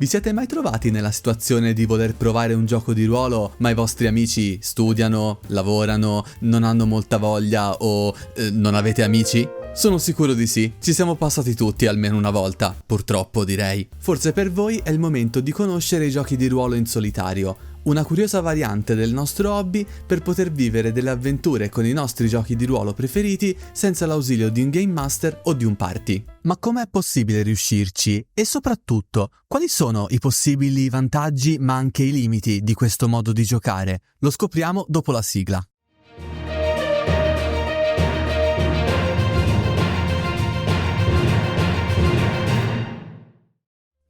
Vi siete mai trovati nella situazione di voler provare un gioco di ruolo, ma i vostri amici studiano, lavorano, non hanno molta voglia o non avete amici? Sono sicuro di sì, ci siamo passati tutti almeno una volta, purtroppo direi. Forse per voi è il momento di conoscere i giochi di ruolo in solitario, una curiosa variante del nostro hobby per poter vivere delle avventure con i nostri giochi di ruolo preferiti senza l'ausilio di un Game Master o di un party. Ma com'è possibile riuscirci? E soprattutto, quali sono i possibili vantaggi ma anche i limiti di questo modo di giocare? Lo scopriamo dopo la sigla.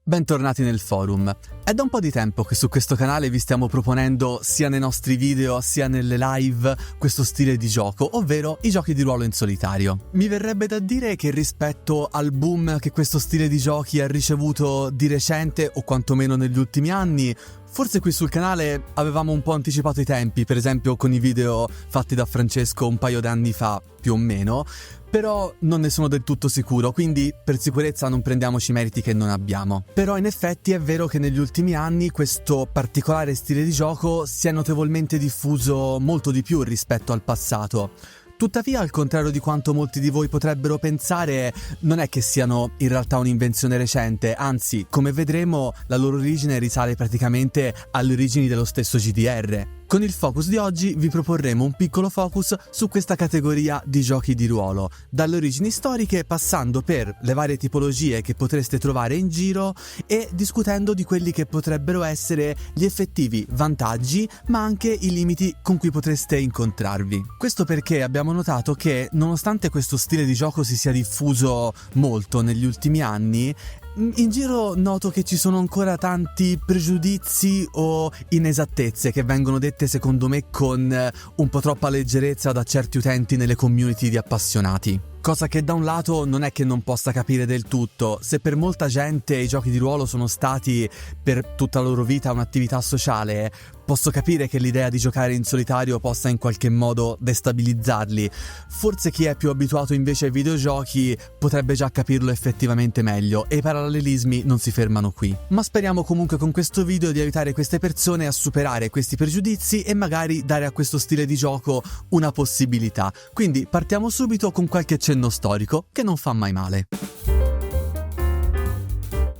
Bentornati nel forum. È da un po' di tempo che su questo canale vi stiamo proponendo sia nei nostri video sia nelle live questo stile di gioco, ovvero i giochi di ruolo in solitario. Mi verrebbe da dire che rispetto al boom che questo stile di giochi ha ricevuto di recente o quantomeno negli ultimi anni, forse qui sul canale avevamo un po' anticipato i tempi, per esempio con i video fatti da Francesco un paio d'anni fa, più o meno, però non ne sono del tutto sicuro, quindi per sicurezza non prendiamoci meriti che non abbiamo. Però in effetti è vero che negli ultimi anni questo particolare stile di gioco si è notevolmente diffuso molto di più rispetto al passato. Tuttavia, al contrario di quanto molti di voi potrebbero pensare, non è che siano in realtà un'invenzione recente, anzi, come vedremo, la loro origine risale praticamente alle origini dello stesso GDR. Con il focus di oggi vi proporremo un piccolo focus su questa categoria di giochi di ruolo, dalle origini storiche passando per le varie tipologie che potreste trovare in giro e discutendo di quelli che potrebbero essere gli effettivi vantaggi ma anche i limiti con cui potreste incontrarvi. Questo perché abbiamo notato che nonostante questo stile di gioco si sia diffuso molto negli ultimi anni, in giro noto che ci sono ancora tanti pregiudizi o inesattezze che vengono dette secondo me con un po' troppa leggerezza da certi utenti nelle community di appassionati. Cosa che da un lato non è che non possa capire del tutto. Se per molta gente i giochi di ruolo sono stati per tutta la loro vita un'attività sociale, posso capire che l'idea di giocare in solitario possa in qualche modo destabilizzarli. Forse chi è più abituato invece ai videogiochi potrebbe già capirlo effettivamente meglio e i parallelismi non si fermano qui. Ma speriamo comunque con questo video di aiutare queste persone a superare questi pregiudizi e magari dare a questo stile di gioco una possibilità. Quindi partiamo subito con qualche cenno storico che non fa mai male.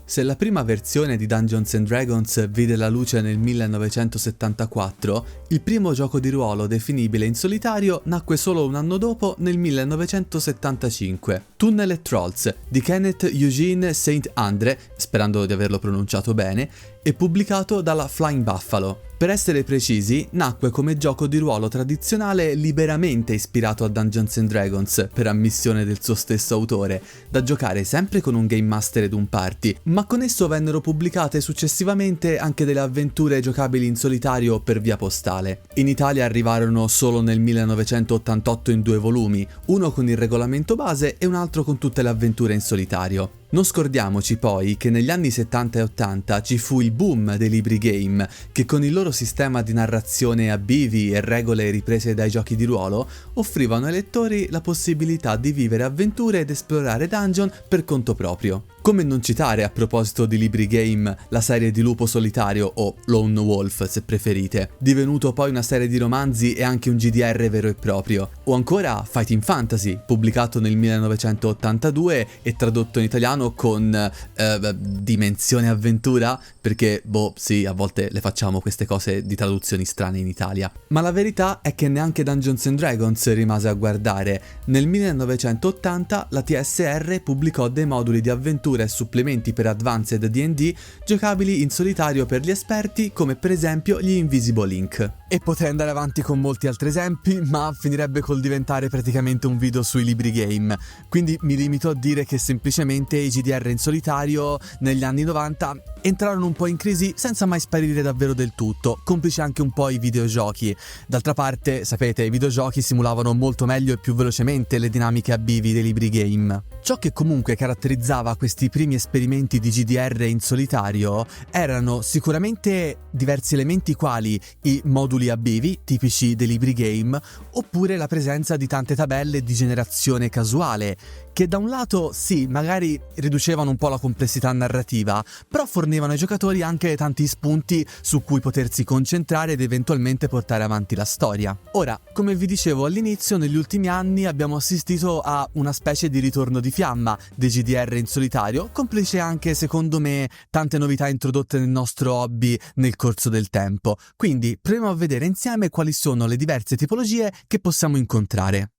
Se la prima versione di Dungeons & Dragons vide la luce nel 1974, il primo gioco di ruolo definibile in solitario nacque solo un anno dopo, nel 1975. Tunnel e Trolls di Kenneth Eugene St. Andre, sperando di averlo pronunciato bene, e pubblicato dalla Flying Buffalo. Per essere precisi, nacque come gioco di ruolo tradizionale liberamente ispirato a Dungeons & Dragons, per ammissione del suo stesso autore, da giocare sempre con un Game Master ed un party, ma con esso vennero pubblicate successivamente anche delle avventure giocabili in solitario per via postale. In Italia arrivarono solo nel 1988 in 2 volumi, uno con il regolamento base e un altro con tutte le avventure in solitario. Non scordiamoci poi che negli anni 70 e 80 ci fu il boom dei libri game, che con il loro sistema di narrazione a bivi e regole riprese dai giochi di ruolo offrivano ai lettori la possibilità di vivere avventure ed esplorare dungeon per conto proprio. Come non citare, a proposito di libri game, la serie di Lupo Solitario o Lone Wolf se preferite, divenuto poi una serie di romanzi e anche un GDR vero e proprio, o ancora Fighting Fantasy, pubblicato nel 1982 e tradotto in italiano con Dimensione Avventura, perché sì, a volte le facciamo queste cose di traduzioni strane in Italia. Ma la verità è che neanche Dungeons & Dragons rimase a guardare. Nel 1980 la TSR pubblicò dei moduli di avventura e supplementi per Advanced D&D giocabili in solitario per gli esperti, come per esempio gli Invisible Ink. E potrei andare avanti con molti altri esempi, ma finirebbe col diventare praticamente un video sui libri game, quindi mi limito a dire che semplicemente i GDR in solitario negli anni 90 entrarono un po' in crisi senza mai sparire davvero del tutto, complice anche un po' i videogiochi. D'altra parte, sapete, i videogiochi simulavano molto meglio e più velocemente le dinamiche a bivi dei libri game. Ciò che comunque caratterizzava questi primi esperimenti di GDR in solitario erano sicuramente diversi elementi quali i moduli a bivi, tipici dei libri game, oppure la presenza di tante tabelle di generazione casuale, che da un lato sì, magari riducevano un po' la complessità narrativa, però fornivano fornivano ai giocatori anche tanti spunti su cui potersi concentrare ed eventualmente portare avanti la storia. Ora, come vi dicevo all'inizio, negli ultimi anni abbiamo assistito a una specie di ritorno di fiamma dei GDR in solitario, complice anche, secondo me, tante novità introdotte nel nostro hobby nel corso del tempo. Quindi proviamo a vedere insieme quali sono le diverse tipologie che possiamo incontrare.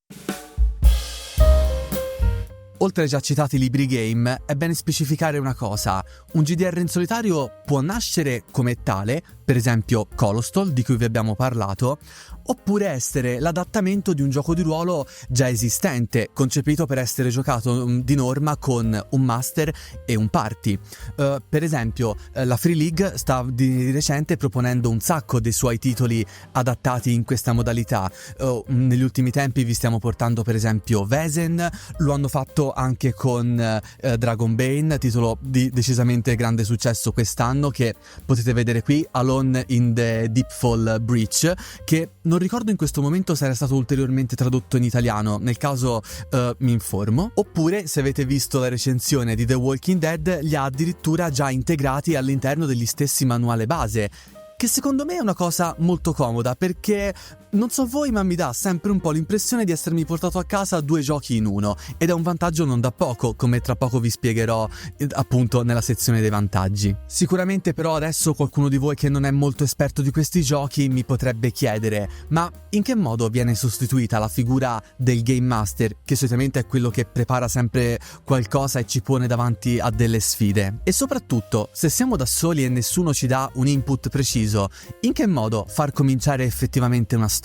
Oltre ai già citati libri game, è bene specificare una cosa: un GDR in solitario può nascere come tale, per esempio Colostol, di cui vi abbiamo parlato, oppure essere l'adattamento di un gioco di ruolo già esistente, concepito per essere giocato di norma con un master e un party. Per esempio, la Free League sta di recente proponendo un sacco dei suoi titoli adattati in questa modalità. Negli ultimi tempi vi stiamo portando per esempio Vezzen, lo hanno fatto anche con Dragonbane, titolo di decisamente grande successo quest'anno, che potete vedere qui, Alone in the Deepfall Breach, che non ricordo in questo momento se era stato ulteriormente tradotto in italiano, nel caso mi informo. Oppure, se avete visto la recensione di The Walking Dead, li ha addirittura già integrati all'interno degli stessi manuale base, che secondo me è una cosa molto comoda, perché non so voi, ma mi dà sempre un po' l'impressione di essermi portato a casa due giochi in uno, ed è un vantaggio non da poco, come tra poco vi spiegherò appunto nella sezione dei vantaggi. Sicuramente però adesso qualcuno di voi che non è molto esperto di questi giochi mi potrebbe chiedere: ma in che modo viene sostituita la figura del Game Master, che solitamente è quello che prepara sempre qualcosa e ci pone davanti a delle sfide? E soprattutto, se siamo da soli e nessuno ci dà un input preciso, in che modo far cominciare effettivamente una storia?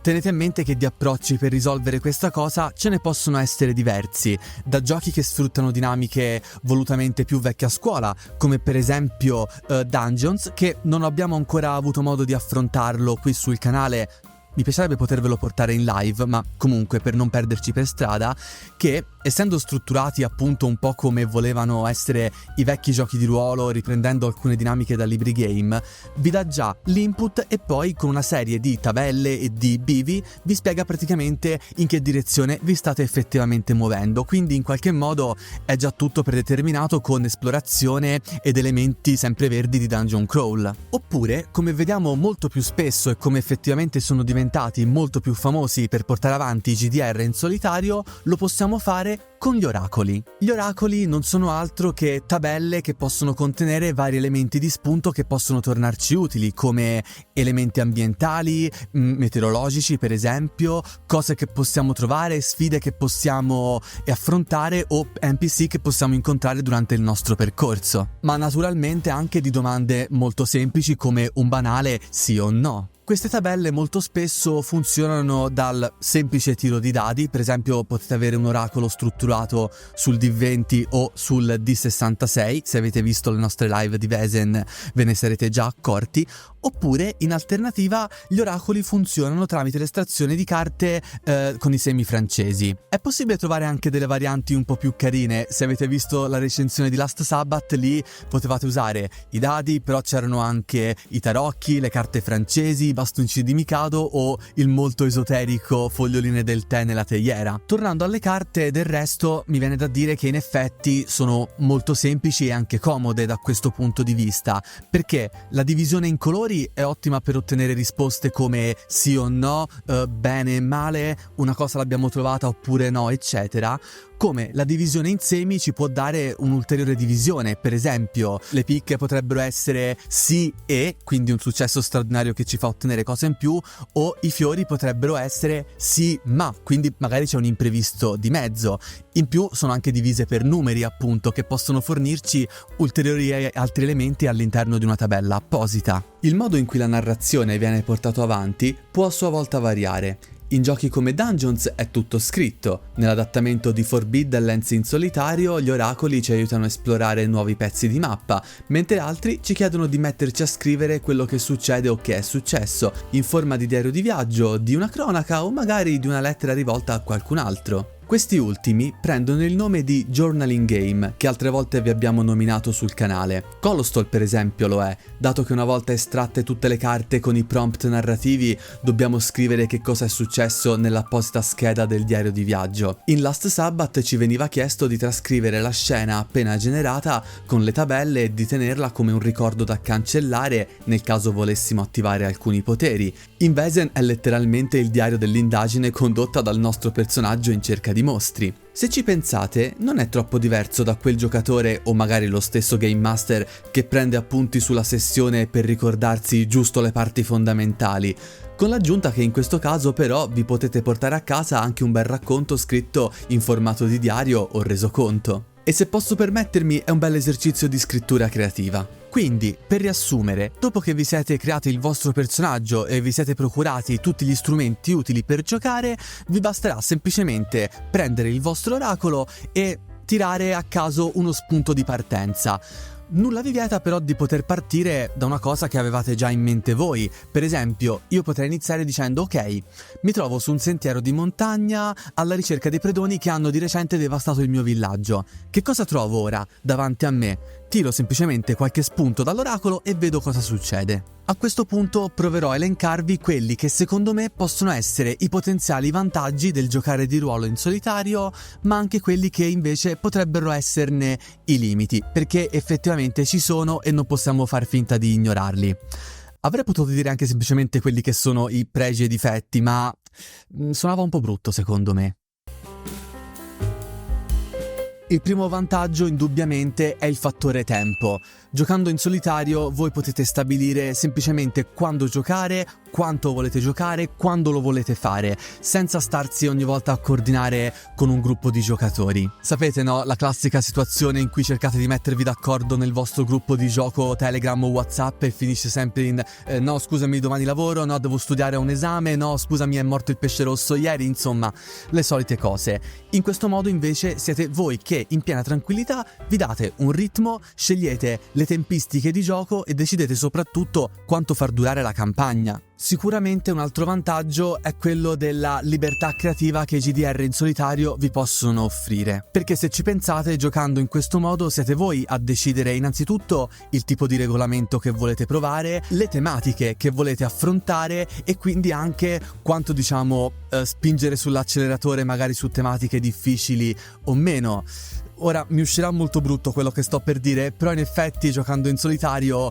Tenete a mente che di approcci per risolvere questa cosa ce ne possono essere diversi, da giochi che sfruttano dinamiche volutamente più vecchia scuola, come per esempio Dungeons, che non abbiamo ancora avuto modo di affrontarlo qui sul canale. Mi piacerebbe potervelo portare in live, ma comunque, per non perderci per strada, che essendo strutturati appunto un po' come volevano essere i vecchi giochi di ruolo, riprendendo alcune dinamiche da libri game, vi dà già l'input e poi con una serie di tabelle e di bivi vi spiega praticamente in che direzione vi state effettivamente muovendo, quindi in qualche modo è già tutto predeterminato con esplorazione ed elementi sempreverdi di dungeon crawl. Oppure, come vediamo molto più spesso e come effettivamente sono diventati molto più famosi per portare avanti i GDR in solitario, lo possiamo fare con gli oracoli. Gli oracoli non sono altro che tabelle che possono contenere vari elementi di spunto che possono tornarci utili, come elementi ambientali, meteorologici per esempio, cose che possiamo trovare, sfide che possiamo affrontare o NPC che possiamo incontrare durante il nostro percorso. Ma naturalmente anche di domande molto semplici come un banale sì o no. Queste tabelle molto spesso funzionano dal semplice tiro di dadi, per esempio potete avere un oracolo strutturato sul D20 o sul D66, se avete visto le nostre live di Vezzen ve ne sarete già accorti, oppure in alternativa gli oracoli funzionano tramite l'estrazione di carte con i semi francesi. È possibile trovare anche delle varianti un po' più carine, se avete visto la recensione di Last Sabbath lì potevate usare i dadi, però c'erano anche i tarocchi, le carte francesi, bastoncini di Mikado o il molto esoterico foglioline del tè nella teiera. Tornando alle carte, del resto mi viene da dire che in effetti sono molto semplici e anche comode da questo punto di vista, perché la divisione in colori è ottima per ottenere risposte come sì o no, bene e male, una cosa l'abbiamo trovata oppure no, eccetera. Come la divisione in semi ci può dare un'ulteriore divisione, per esempio le picche potrebbero essere sì e, quindi un successo straordinario che ci fa ottenere cose in più, o i fiori potrebbero essere sì ma, quindi magari c'è un imprevisto di mezzo. In più sono anche divise per numeri appunto, che possono fornirci ulteriori altri elementi all'interno di una tabella apposita. Il modo in cui la narrazione viene portato avanti può a sua volta variare. In giochi come Dungeons è tutto scritto, nell'adattamento di Forbidden Lands in solitario gli oracoli ci aiutano a esplorare nuovi pezzi di mappa, mentre altri ci chiedono di metterci a scrivere quello che succede o che è successo, in forma di diario di viaggio, di una cronaca o magari di una lettera rivolta a qualcun altro. Questi ultimi prendono il nome di journaling game, che altre volte vi abbiamo nominato sul canale. Colostol per esempio lo è, dato che una volta estratte tutte le carte con i prompt narrativi dobbiamo scrivere che cosa è successo nell'apposita scheda del diario di viaggio. In Last Sabbath ci veniva chiesto di trascrivere la scena appena generata con le tabelle e di tenerla come un ricordo da cancellare nel caso volessimo attivare alcuni poteri. In Vezzen è letteralmente il diario dell'indagine condotta dal nostro personaggio in cerca di mostri. Se ci pensate, non è troppo diverso da quel giocatore o magari lo stesso Game Master che prende appunti sulla sessione per ricordarsi giusto le parti fondamentali, con l'aggiunta che in questo caso però vi potete portare a casa anche un bel racconto scritto in formato di diario o resoconto. E se posso permettermi, è un bel esercizio di scrittura creativa. Quindi, per riassumere, dopo che vi siete creati il vostro personaggio e vi siete procurati tutti gli strumenti utili per giocare, vi basterà semplicemente prendere il vostro oracolo e tirare a caso uno spunto di partenza. Nulla vi vieta però di poter partire da una cosa che avevate già in mente voi. Per esempio, io potrei iniziare dicendo: ok, mi trovo su un sentiero di montagna alla ricerca dei predoni che hanno di recente devastato il mio villaggio. Che cosa trovo ora davanti a me? Tiro semplicemente qualche spunto dall'oracolo e vedo cosa succede. A questo punto proverò a elencarvi quelli che secondo me possono essere i potenziali vantaggi del giocare di ruolo in solitario, ma anche quelli che invece potrebbero esserne i limiti, perché effettivamente ci sono e non possiamo far finta di ignorarli. Avrei potuto dire anche semplicemente quelli che sono i pregi e i difetti, ma suonava un po' brutto secondo me. Il primo vantaggio indubbiamente è il fattore tempo. Giocando in solitario voi potete stabilire semplicemente quando giocare, quanto volete giocare, quando lo volete fare, senza starsi ogni volta a coordinare con un gruppo di giocatori. Sapete, no? La classica situazione in cui cercate di mettervi d'accordo nel vostro gruppo di gioco Telegram o WhatsApp e finisce sempre in no scusami domani lavoro, no devo studiare a un esame, no scusami è morto il pesce rosso ieri, insomma le solite cose. In questo modo invece siete voi che in piena tranquillità vi date un ritmo, scegliete le tempistiche di gioco e decidete soprattutto quanto far durare la campagna. Sicuramente un altro vantaggio è quello della libertà creativa che i GDR in solitario vi possono offrire, perché se ci pensate, giocando in questo modo siete voi a decidere innanzitutto il tipo di regolamento che volete provare, le tematiche che volete affrontare e quindi anche quanto spingere sull'acceleratore magari su tematiche difficili o meno. Ora mi uscirà molto brutto quello che sto per dire, però in effetti giocando in solitario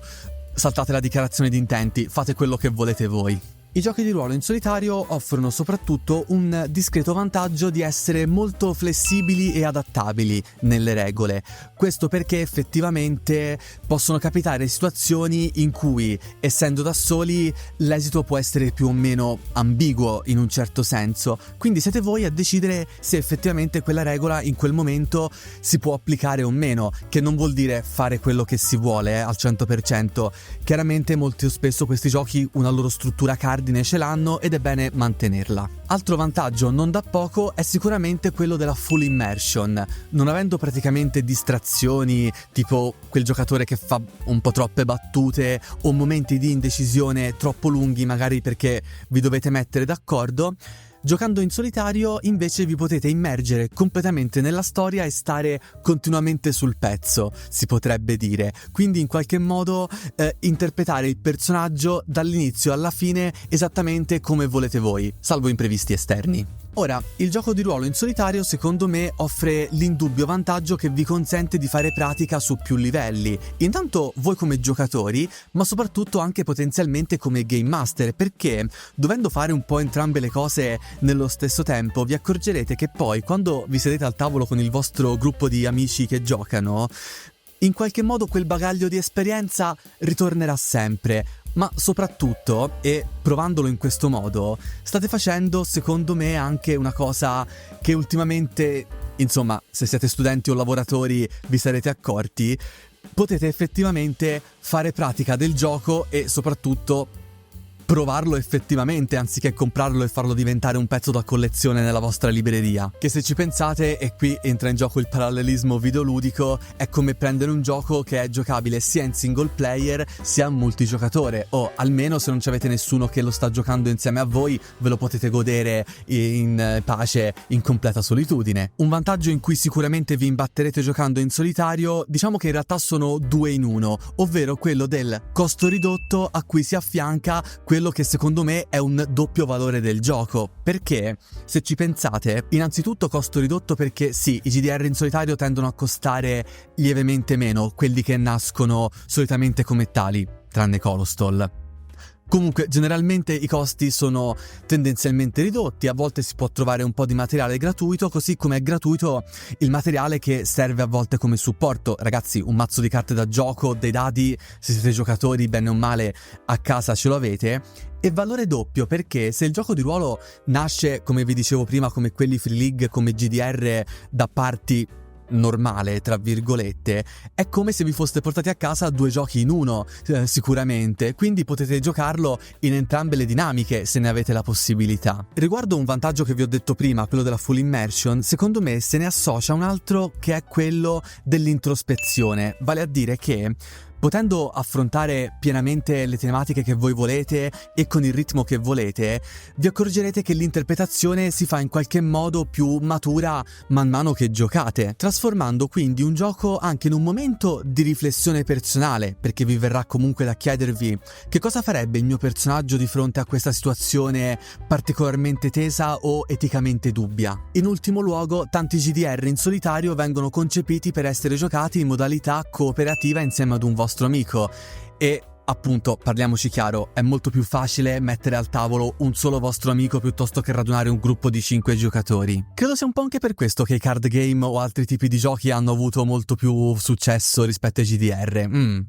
saltate la dichiarazione di intenti, fate quello che volete voi. I giochi di ruolo in solitario offrono soprattutto un discreto vantaggio di essere molto flessibili e adattabili nelle regole. Questo perché effettivamente possono capitare situazioni in cui, essendo da soli, l'esito può essere più o meno ambiguo in un certo senso. Quindi siete voi a decidere se effettivamente quella regola in quel momento si può applicare o meno, che non vuol dire fare quello che si vuole al 100%. Chiaramente molto spesso questi giochi una loro struttura cardine ce l'hanno ed è bene mantenerla. Altro vantaggio non da poco è sicuramente quello della full immersion. Non avendo praticamente distrazioni, tipo quel giocatore che fa un po' troppe battute o momenti di indecisione troppo lunghi magari perché vi dovete mettere d'accordo, giocando in solitario invece vi potete immergere completamente nella storia e stare continuamente sul pezzo, si potrebbe dire. Quindi in qualche modo interpretare il personaggio dall'inizio alla fine esattamente come volete voi, salvo imprevisti esterni. Ora, il gioco di ruolo in solitario secondo me offre l'indubbio vantaggio che vi consente di fare pratica su più livelli. Intanto voi come giocatori, ma soprattutto anche potenzialmente come game master, perché dovendo fare un po' entrambe le cose nello stesso tempo, vi accorgerete che poi quando vi sedete al tavolo con il vostro gruppo di amici che giocano, in qualche modo quel bagaglio di esperienza ritornerà sempre. Ma soprattutto, e provandolo in questo modo, state facendo secondo me anche una cosa che ultimamente, insomma, se siete studenti o lavoratori vi sarete accorti, potete effettivamente fare pratica del gioco e soprattutto provarlo effettivamente anziché comprarlo e farlo diventare un pezzo da collezione nella vostra libreria. Che se ci pensate, e qui entra in gioco il parallelismo videoludico, è come prendere un gioco che è giocabile sia in single player sia in multigiocatore, o almeno se non avete nessuno che lo sta giocando insieme a voi ve lo potete godere in pace, in completa solitudine. Un vantaggio in cui sicuramente vi imbatterete giocando in solitario, diciamo che in realtà sono 2 in 1, ovvero quello del costo ridotto a cui si affianca quello che secondo me è un doppio valore del gioco. Perché, se ci pensate, innanzitutto costo ridotto perché sì, i GDR in solitario tendono a costare lievemente meno, quelli che nascono solitamente come tali, tranne Colostal. Comunque, generalmente i costi sono tendenzialmente ridotti, a volte si può trovare un po' di materiale gratuito, così come è gratuito il materiale che serve a volte come supporto. Ragazzi, un mazzo di carte da gioco, dei dadi, se siete giocatori, bene o male, a casa ce lo avete. E valore doppio perché se il gioco di ruolo nasce, come vi dicevo prima, come quelli free league, come GDR da party normale, tra virgolette, è come se vi foste portati a casa 2 giochi in uno, sicuramente, quindi potete giocarlo in entrambe le dinamiche se ne avete la possibilità. Riguardo un vantaggio che vi ho detto prima, quello della full immersion, secondo me se ne associa un altro che è quello dell'introspezione, vale a dire che potendo affrontare pienamente le tematiche che voi volete e con il ritmo che volete, vi accorgerete che l'interpretazione si fa in qualche modo più matura man mano che giocate, trasformando quindi un gioco anche in un momento di riflessione personale, perché vi verrà comunque da chiedervi che cosa farebbe il mio personaggio di fronte a questa situazione particolarmente tesa o eticamente dubbia. In ultimo luogo, tanti GDR in solitario vengono concepiti per essere giocati in modalità cooperativa insieme ad un vostro amico e appunto, parliamoci chiaro, è molto più facile mettere al tavolo un solo vostro amico piuttosto che radunare un gruppo di 5 giocatori. Credo sia un po' anche per questo che i card game o altri tipi di giochi hanno avuto molto più successo rispetto ai GDR.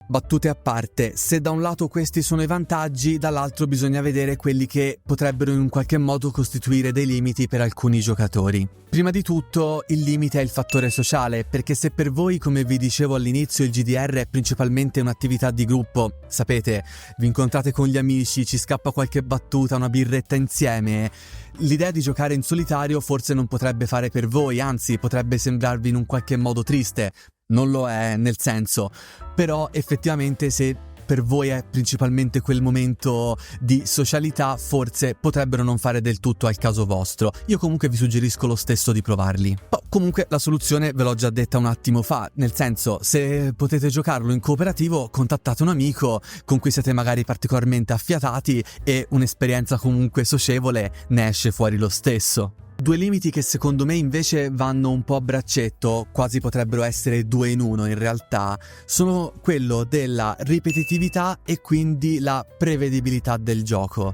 Battute a parte, se da un lato questi sono i vantaggi, dall'altro bisogna vedere quelli che potrebbero in un qualche modo costituire dei limiti per alcuni giocatori. Prima di tutto, il limite è il fattore sociale, perché se per voi, come vi dicevo all'inizio, il GDR è principalmente un'attività di gruppo, sapete, vi incontrate con gli amici, ci scappa qualche battuta, una birretta insieme, l'idea di giocare in solitario forse non potrebbe fare per voi, anzi potrebbe sembrarvi in un qualche modo triste. Non lo è, nel senso, però effettivamente se per voi è principalmente quel momento di socialità, forse potrebbero non fare del tutto al caso vostro. Io comunque vi suggerisco lo stesso di provarli. Comunque la soluzione ve l'ho già detta un attimo fa, nel senso, se potete giocarlo in cooperativo, contattate un amico con cui siete magari particolarmente affiatati e un'esperienza comunque socievole ne esce fuori lo stesso. 2 limiti che secondo me invece vanno un po' a braccetto, quasi potrebbero essere 2 in 1 in realtà, sono quello della ripetitività e quindi la prevedibilità del gioco.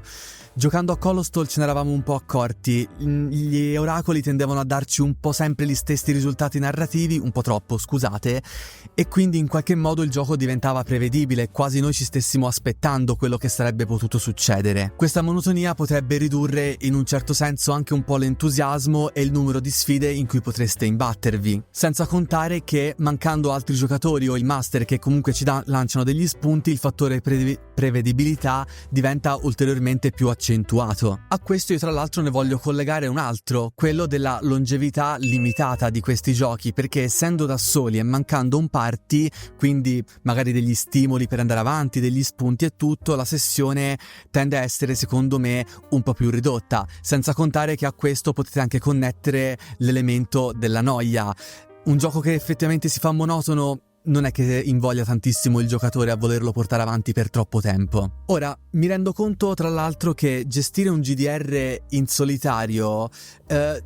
Giocando a Colostal ce ne eravamo un po' accorti, gli oracoli tendevano a darci un po' sempre gli stessi risultati narrativi, un po' troppo, scusate, e quindi in qualche modo il gioco diventava prevedibile, quasi noi ci stessimo aspettando quello che sarebbe potuto succedere. Questa monotonia potrebbe ridurre in un certo senso anche un po' l'entusiasmo e il numero di sfide in cui potreste imbattervi, senza contare che mancando altri giocatori o il master che comunque ci lanciano degli spunti, il fattore prevedibilità diventa ulteriormente più accentuato. A questo io tra l'altro ne voglio collegare un altro, quello della longevità limitata di questi giochi, perché essendo da soli e mancando un party, quindi magari degli stimoli per andare avanti, degli spunti e tutto, la sessione tende a essere secondo me un po' più ridotta, senza contare che a questo potete anche connettere l'elemento della noia. Un gioco che effettivamente si fa monotono non è che invoglia tantissimo il giocatore a volerlo portare avanti per troppo tempo. Ora, mi rendo conto tra l'altro che gestire un GDR in solitario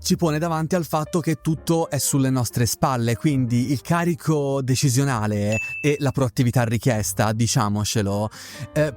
ci pone davanti al fatto che tutto è sulle nostre spalle, quindi il carico decisionale e la proattività richiesta, diciamocelo,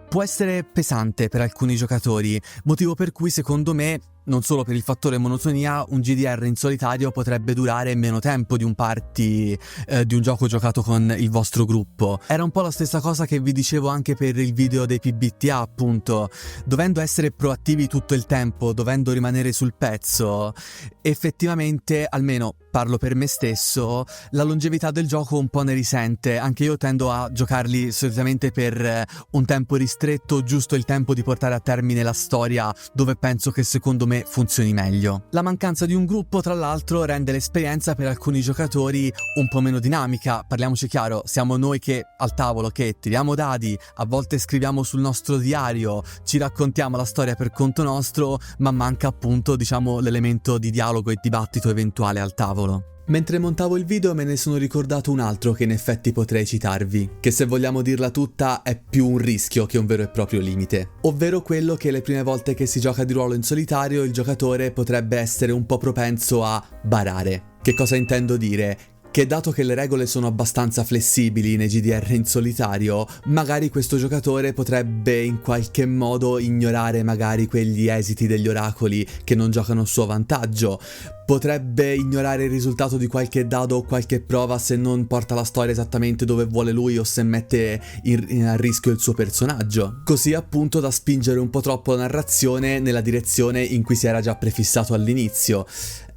può essere pesante per alcuni giocatori, motivo per cui secondo me non solo per il fattore monotonia, un GDR in solitario potrebbe durare meno tempo di un party di un gioco giocato con il vostro gruppo. Era un po' la stessa cosa che vi dicevo anche per il video dei PBTA, appunto. Dovendo essere proattivi tutto il tempo, dovendo rimanere sul pezzo, effettivamente, almeno parlo per me stesso, la longevità del gioco un po' ne risente. Anche io tendo a giocarli solitamente per un tempo ristretto, giusto il tempo di portare a termine la storia dove penso che secondo me funzioni meglio. La mancanza di un gruppo, tra l'altro, rende l'esperienza per alcuni giocatori un po' meno dinamica. Parliamoci chiaro, siamo noi che al tavolo che tiriamo dadi, a volte scriviamo sul nostro diario, ci raccontiamo la storia per conto nostro, ma manca appunto, diciamo, l'elemento di dialogo e dibattito eventuale al tavolo. Mentre montavo il video me ne sono ricordato un altro che in effetti potrei citarvi, che se vogliamo dirla tutta è più un rischio che un vero e proprio limite, ovvero quello che le prime volte che si gioca di ruolo in solitario il giocatore potrebbe essere un po' propenso a barare. Che cosa intendo dire? Che dato che le regole sono abbastanza flessibili nei GDR in solitario, magari questo giocatore potrebbe in qualche modo ignorare magari quegli esiti degli oracoli che non giocano a suo vantaggio, potrebbe ignorare il risultato di qualche dado o qualche prova se non porta la storia esattamente dove vuole lui o se mette a rischio il suo personaggio, così appunto da spingere un po' troppo la narrazione nella direzione in cui si era già prefissato all'inizio.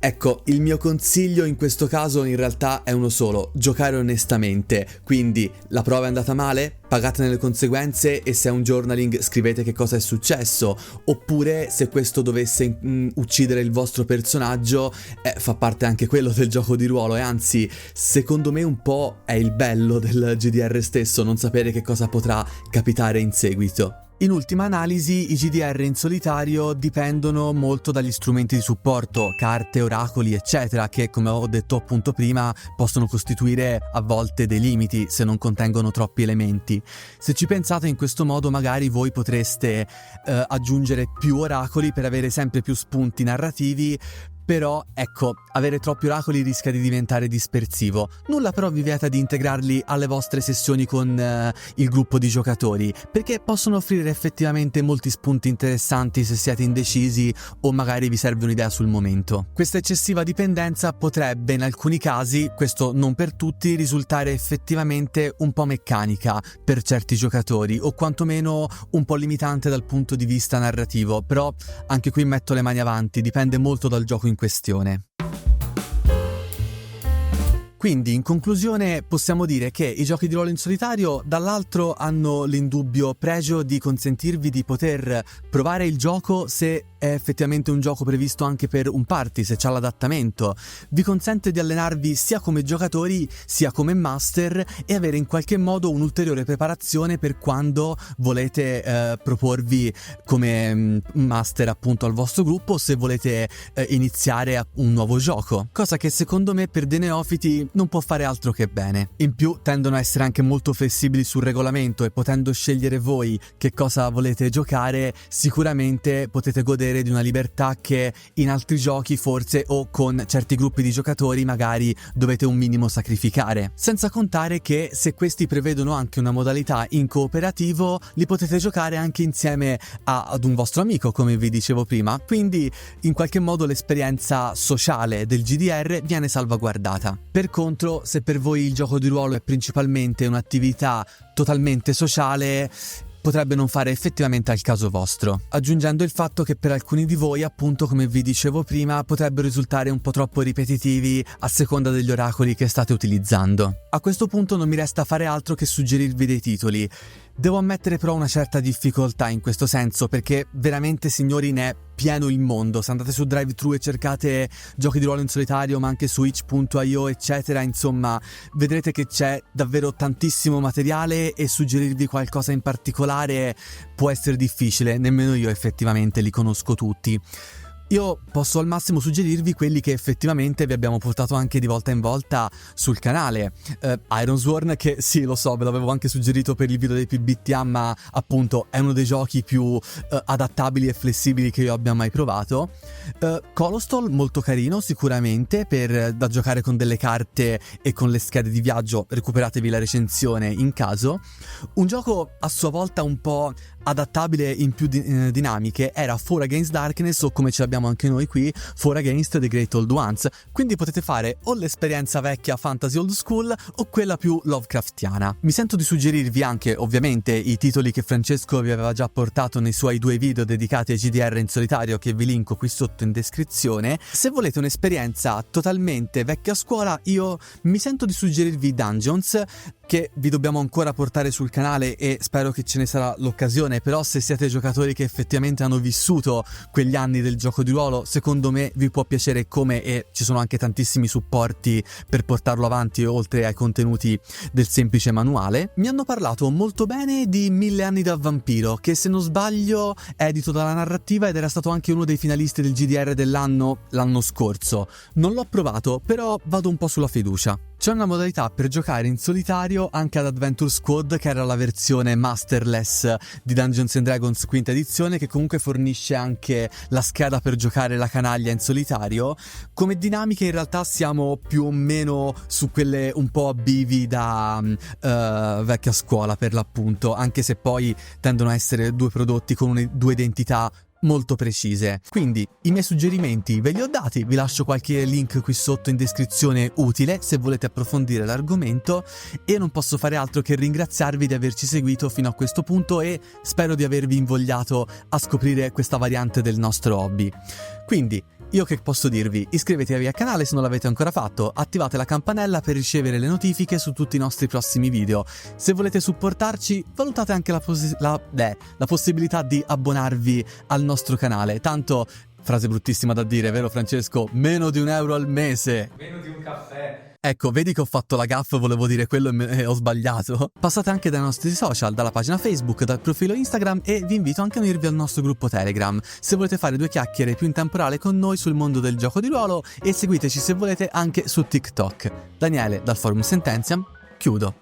Ecco, il mio consiglio in questo caso in realtà è uno solo: giocare onestamente. Quindi la prova è andata male? Pagatene le conseguenze e se è un journaling scrivete che cosa è successo, oppure se questo dovesse uccidere il vostro personaggio fa parte anche quello del gioco di ruolo, e anzi secondo me un po' è il bello del GDR stesso, non sapere che cosa potrà capitare in seguito. In ultima analisi, i GDR in solitario dipendono molto dagli strumenti di supporto, carte, oracoli, eccetera, che, come ho detto appunto prima, possono costituire a volte dei limiti se non contengono troppi elementi. Se ci pensate, in questo modo magari voi potreste aggiungere più oracoli per avere sempre più spunti narrativi. Però, ecco, avere troppi oracoli rischia di diventare dispersivo. Nulla però vi vieta di integrarli alle vostre sessioni con il gruppo di giocatori, perché possono offrire effettivamente molti spunti interessanti se siete indecisi o magari vi serve un'idea sul momento. Questa eccessiva dipendenza potrebbe in alcuni casi, questo non per tutti, risultare effettivamente un po' meccanica per certi giocatori, o quantomeno un po' limitante dal punto di vista narrativo. Però anche qui metto le mani avanti, dipende molto dal gioco in questione. Quindi, in conclusione, possiamo dire che i giochi di ruolo in solitario, dall'altro, hanno l'indubbio pregio di consentirvi di poter provare il gioco se è effettivamente un gioco previsto anche per un party, se c'ha l'adattamento. Vi consente di allenarvi sia come giocatori sia come master e avere in qualche modo un'ulteriore preparazione per quando volete proporvi come master appunto al vostro gruppo, se volete iniziare un nuovo gioco, cosa che secondo me per dei neofiti non può fare altro che bene. In più tendono a essere anche molto flessibili sul regolamento e potendo scegliere voi che cosa volete giocare, sicuramente potete godere di una libertà che in altri giochi forse, o con certi gruppi di giocatori, magari dovete un minimo sacrificare. Senza contare che se questi prevedono anche una modalità in cooperativo, li potete giocare anche insieme ad un vostro amico, come vi dicevo prima, quindi in qualche modo l'esperienza sociale del GDR viene salvaguardata. Per contro, se per voi il gioco di ruolo è principalmente un'attività totalmente sociale, potrebbe non fare effettivamente al caso vostro, aggiungendo il fatto che per alcuni di voi, appunto come vi dicevo prima, potrebbero risultare un po' troppo ripetitivi a seconda degli oracoli che state utilizzando. A questo punto non mi resta fare altro che suggerirvi dei titoli. Devo ammettere però una certa difficoltà in questo senso, perché veramente, signori, ne è pieno il mondo. Se andate su DriveThru e cercate giochi di ruolo in solitario, ma anche su itch.io eccetera, insomma vedrete che c'è davvero tantissimo materiale e suggerirvi qualcosa in particolare può essere difficile, nemmeno io effettivamente li conosco tutti. Io posso al massimo suggerirvi quelli che effettivamente vi abbiamo portato anche di volta in volta sul canale. Ironsworn, che sì, lo so, ve l'avevo anche suggerito per il video dei PBTA, ma appunto è uno dei giochi più adattabili e flessibili che io abbia mai provato. Colostol, molto carino sicuramente, da giocare con delle carte e con le schede di viaggio, recuperatevi la recensione in caso. Un gioco a sua volta un po' adattabile in più dinamiche era For Against Darkness, o come ce l'abbiamo anche noi qui, For Against the Great Old Ones. Quindi potete fare o l'esperienza vecchia fantasy old school o quella più Lovecraftiana. Mi sento di suggerirvi anche ovviamente i titoli che Francesco vi aveva già portato nei suoi 2 video dedicati ai GDR in solitario, che vi linko qui sotto in descrizione. Se volete un'esperienza totalmente vecchia scuola, io mi sento di suggerirvi Dungeons, che vi dobbiamo ancora portare sul canale e spero che ce ne sarà l'occasione. Però se siete giocatori che effettivamente hanno vissuto quegli anni del gioco di ruolo, secondo me vi può piacere, come, e ci sono anche tantissimi supporti per portarlo avanti oltre ai contenuti del semplice manuale. Mi hanno parlato molto bene di 1000 anni da vampiro, che se non sbaglio è edito dalla Narrativa ed era stato anche uno dei finalisti del GDR l'anno scorso. Non l'ho provato, però vado un po' sulla fiducia. C'è una modalità per giocare in solitario anche ad Adventure Squad, che era la versione masterless di Dungeons and Dragons quinta edizione, che comunque fornisce anche la scheda per giocare la canaglia in solitario. Come dinamiche in realtà siamo più o meno su quelle un po' abivi da vecchia scuola per l'appunto, anche se poi tendono a essere 2 prodotti con 2 identità molto precise. Quindi i miei suggerimenti ve li ho dati, vi lascio qualche link qui sotto in descrizione utile se volete approfondire l'argomento, e non posso fare altro che ringraziarvi di averci seguito fino a questo punto e spero di avervi invogliato a scoprire questa variante del nostro hobby. Quindi io che posso dirvi? Iscrivetevi al canale se non l'avete ancora fatto, attivate la campanella per ricevere le notifiche su tutti i nostri prossimi video. Se volete supportarci, valutate anche la possibilità di abbonarvi al nostro canale. Tanto, frase bruttissima da dire, vero Francesco? Meno di €1 al mese! Meno di un caffè! Ecco, vedi che ho fatto la gaffa, volevo dire quello e ho sbagliato. Passate anche dai nostri social, dalla pagina Facebook, dal profilo Instagram, e vi invito anche a unirvi al nostro gruppo Telegram, se volete fare 2 chiacchiere più in tempo reale con noi sul mondo del gioco di ruolo, e seguiteci se volete anche su TikTok. Daniele, dal forum Sententiam, chiudo.